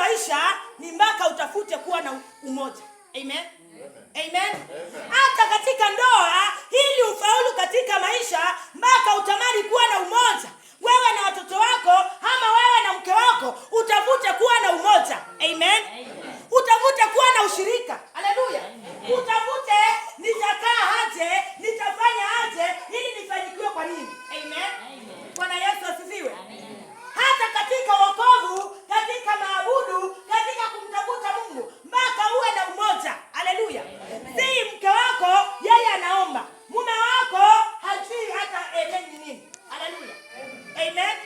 maisha ni mpaka utafute kuwa na umoja. Amen. Amen. Hata katika ndoa, ili ufaulu katika maisha, mpaka utamani kuwa na umoja. Wewe na watoto wako, ama wewe na mke wako, utafute kuwa na umoja. Amen. Utafute kuwa na ushirika. Haleluya. Utafute nitakaa aje, nitafanya aje ili nifanikiwe kwa nini? Amen. Bwana Yesu asifiwe. Hata katika wokovu, katika maabudu, katika kumtafuta Mungu, mpaka uwe na umoja. Haleluya. Si mke wako yeye anaomba, mume wako hajui hata amen ni nini. Haleluya. Amen.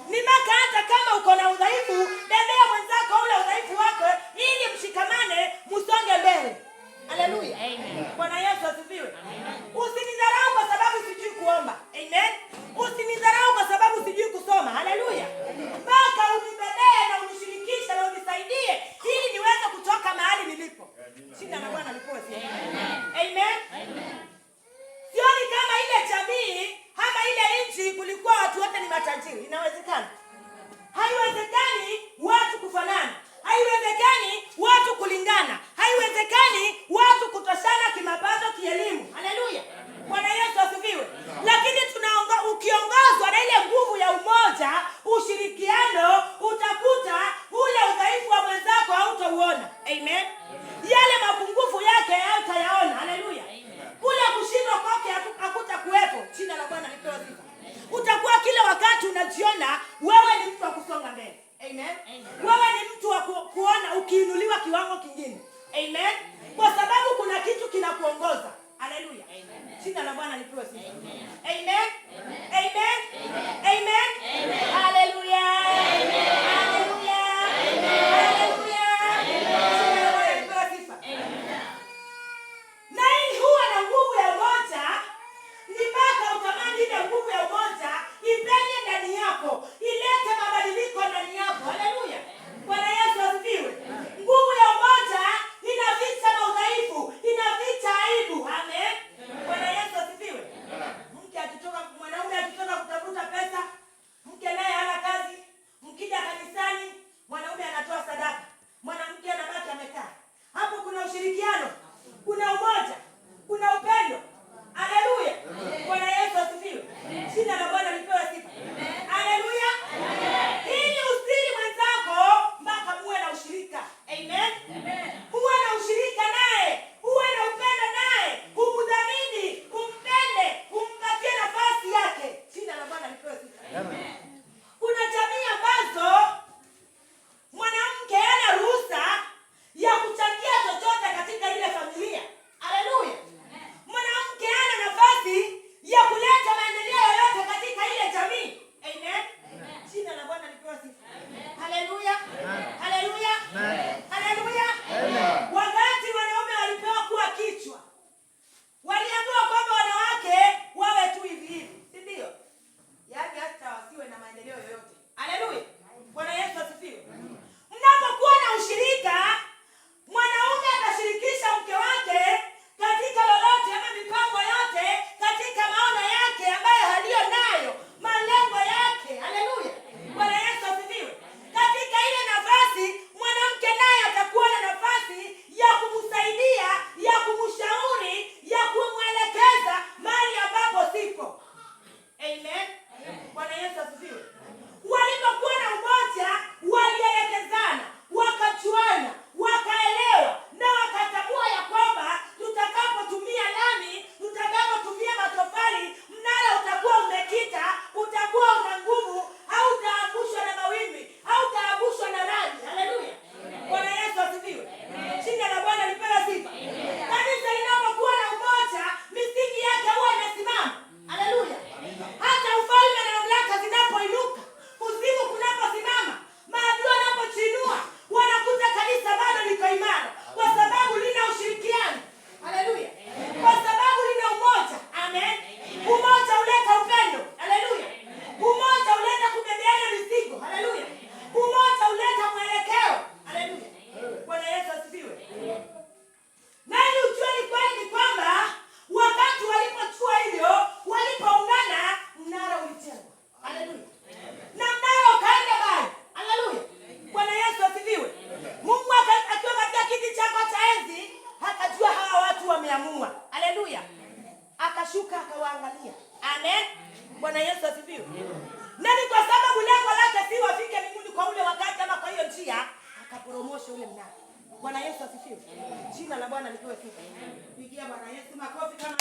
Ni mpaka hata kama uko na udhaifu, bebea mwenzako ule udhaifu wako ili mshikamane msonge mbele. Haleluya. Bwana Yesu asifiwe. Usinidharau kwa sababu sijui kuomba. Amen. Usinidharau kwa sababu sijui kusoma. Haleluya. Mpaka unibebee na unishirikishe na unisaidie ili niweze kutoka mahali nilipo. Shida na Bwana alipoa. Amen. Sioni kama ile jamii ama ile nchi kulikuwa watu wote ni matajiri. Inawezekana? Haiwezekani watu kufanana. Haiwezekani watu kulingana. Haiwezekani watu kutoshana kimapato, kielimu. Haleluya. Bwana Yesu asifiwe. Lakini ukiongozwa na ile nguvu ya umoja, ushirikiano, utakuta ule udhaifu wa mwenzako hautauona. Amen. Yale mapungufu yake hautayaona. Haleluya. Kule kushindwa kwake hakutakuwepo. Jina la Bwana lipewe sifa. Utakuwa kila wakati unajiona wewe ni mtu wa kusonga mbele. Amen. Wewe ni mtu wa kuona ukiinuliwa kiwango kingine. Amen. Kwa sababu kuna kitu kinakuongoza. Haleluya. Jina la Bwana lipewe sifa. Amen. Amen. Amen. Haleluya. Haleluya. Haleluya. Jina la Bwana lipewe sifa. Na ili huwa na nguvu ya umoja, ni mpaka utamani ile nguvu ya umoja ipenye ndani yako, ilete mabadiliko ndani yako. Haleluya. Bwana Yesu asifiwe. Nguvu ya umoja inaficha udhaifu, inaficha aibu. Amen. Bwana Yesu asifiwe. Mwanaume akitoka kutafuta pesa, uoshe ule mnara. Bwana Yesu asifiwe. Jina la Bwana lipewe sifa. Pigia Bwana Yesu makofi kama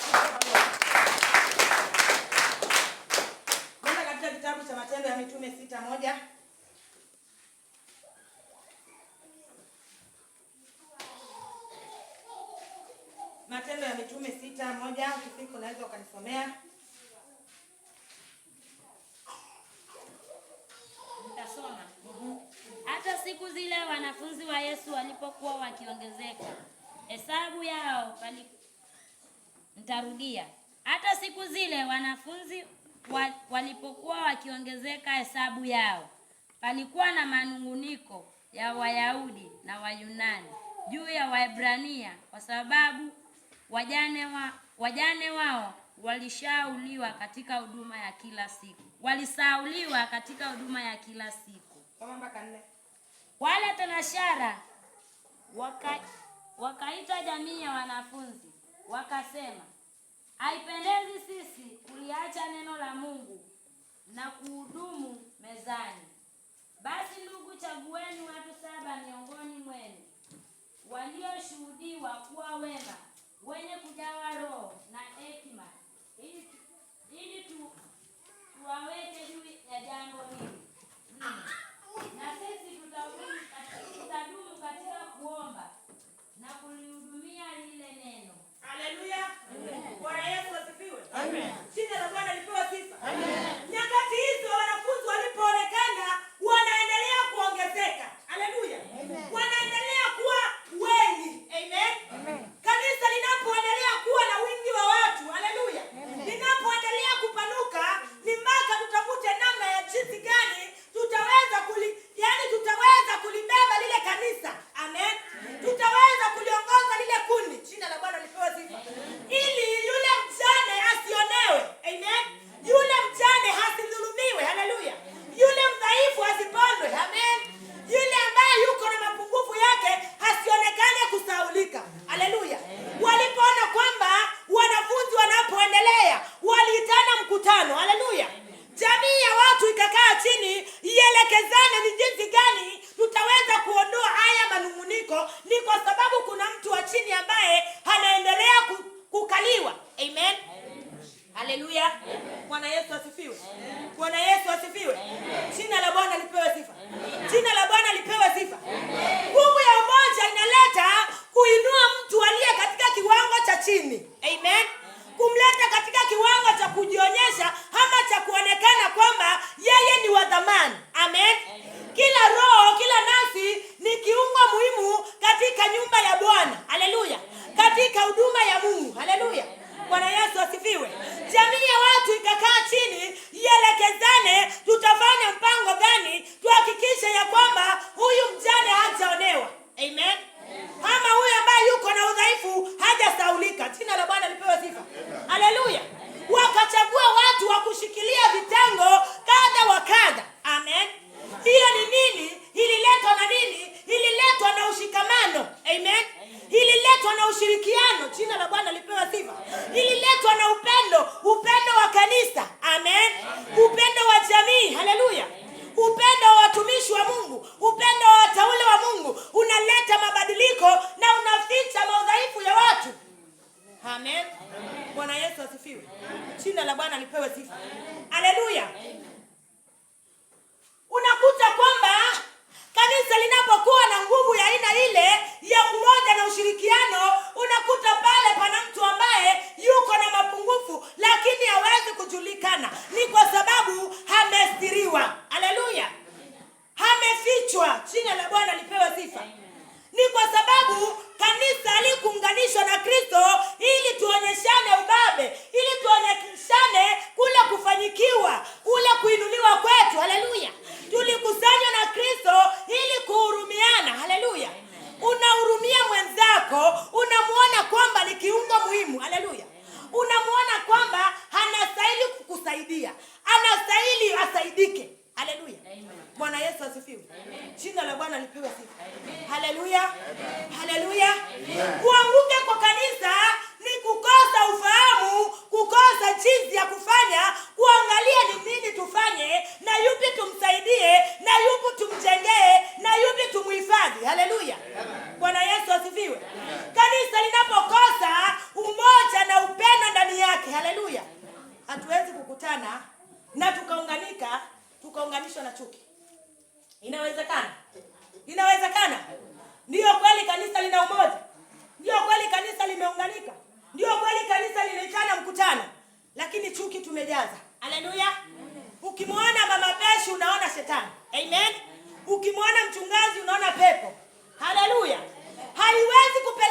Nenda katika kitabu cha Matendo ya Mitume 6:1. Matendo ya Mitume 6:1, ukifika unaweza ukanisomea. Nitasoma. Hata siku zile wanafunzi wa Yesu walipokuwa wakiongezeka hesabu yao Nitarudia. Hata siku zile wanafunzi walipokuwa wakiongezeka hesabu yao, palikuwa na manunguniko ya Wayahudi na Wayunani juu ya Waebrania, kwa sababu wajane wao walisauliwa katika huduma ya kila siku. Wale tenashara wakaita jamii ya wanafunzi, wakasema, haipendezi sisi kuliacha neno la Mungu na kuhudumu mezani. Basi ndugu, chagueni watu 7 miongoni mwenu walioshuhudiwa kuwa wema, wenye kujawa roho na hekima, ili tuwaweke juu ya jambo hili. Na sisi tutadumu katika kuomba na kulihudumia lile neno. Haleluya. Bwana Yesu asifiwe. Amen. Jina la Bwana lipewe sifa. Amen. Nyakati hizo wanafunzi walipoonekana wanaendelea kuongezeka. Haleluya. Wanaendelea kuwa wengi. Amen. Kanisa linapoendelea kuwa na wingi wa watu, haleluya, linapoendelea kupanuka, ni mpaka tutafute namna ya jinsi gani tutaweza kulibeba lile kanisa. Amen. Tutaweza kuliongoza lile kundi. Jina la Bwana lipewe sifa. Ili yule mjane asionewe. Amen. Yule mjane hasidhulumiwe. Haleluya. Yule mdhaifu asipondwe. Amen. Yule ambaye yuko na mapungufu yake hasionekane kusaulika. Haleluya. Walipoona kwamba wanafunzi wanapoendelea, waliitana mkutano. Haleluya. Jamii ya watu ikakaa chini, ielekezane ni jinsi gani tutaweza kuondoa haya manunguniko. Ni kwa sababu kuna mtu wa chini ambaye anaendelea kukaliwa. Amen. Haleluya. Bwana Yesu asifiwe. Bwana Yesu asifiwe. Jina la Bwana lipewe sifa. Jina la Bwana lipewe sifa. Nguvu ya umoja inaleta kuinua mtu aliye katika kiwango cha chini. Amen. Kumleta katika kiwango cha kujionyesha ama cha kuonekana kwamba yeye ni wa thamani. Amen. Kila roho, kila nafsi ni kiungo muhimu katika nyumba ya Bwana. Haleluya. Katika huduma ya Mungu. Haleluya. Bwana Yesu asifiwe. Jamii ya watu ikakaa chini, ielekezane tutafanya mpango gani tuhakikishe ya kwamba huyu mjane hajaonewa. Amen. Ama huyu ambaye yuko na udhaifu hajasaulika. Jina la Bwana lipewe sifa. Haleluya. Wakachagua watu wa kushikilia vitengo kadha wa kadha. Amen. Hiyo ni nini? Ililetwa na nini? Ililetwa na ushikamano. Amen. Ililetwa na ushirikiano. Jina la Bwana lipewe sifa. Ililetwa na upendo wa kanisa. Amen. Upendo wa jamii. Haleluya. Upendo wa watumishi wa Mungu, upendo wa wateule wa Mungu unaleta mabadiliko na unaficha madhaifu ya watu. Amen. Bwana Yesu asifiwe. Jina la Bwana lipewe sifa. Haleluya. Unakuta kwamba kanisa linapokuwa na nguvu ya aina ile ya umoja na ushirikiano, unakuta pale pana mtu ambaye yuko na mapungufu lakini hawezi kujulikana. Ni kwa sababu hamestiriwa. Haleluya. Hamefichwa. Jina la Bwana lipewe sifa. Ni kwa sababu kanisa halikuunganishwa na Kristo ili tuonyeshane ubabe, ili tuonyeshane kule kufanyikiwa, kule kuinuliwa kwetu. Haleluya. Tulikusanywa na Kristo ili kuhurumiana. Haleluya. Unahurumia mwenzako, unamuona kwamba ni kiungo muhimu. Haleluya. Unamuona kwamba anastahili kukusaidia, anastahili asaidike. Haleluya. Bwana Yesu asifiwe. Jina la Bwana lipewe sifa. Haleluya. Haleluya. Kuanguka kwa kanisa ni kukosa ufahamu, kukosa jinsi ya kufanya, kuangalia ni nini tufanye, na yupi tumsaidie, na yupi tumjengee, na yupi tumuhifadhi. Haleluya. Bwana Yesu asifiwe. Kanisa linapokosa umoja na upendo ndani yake, haleluya, hatuwezi kukutana na tukaunganishwa na chuki. Inawezekana? Inawezekana? Ndio kweli kanisa lina umoja? Ndio kweli kanisa limeunganika? Ndio kweli kanisa linaitana mkutano? Lakini chuki tumejaza. Haleluya. Ukimwona mama Peshi unaona shetani. Amen. Ukimwona mchungaji unaona pepo. Haleluya. Haiwezi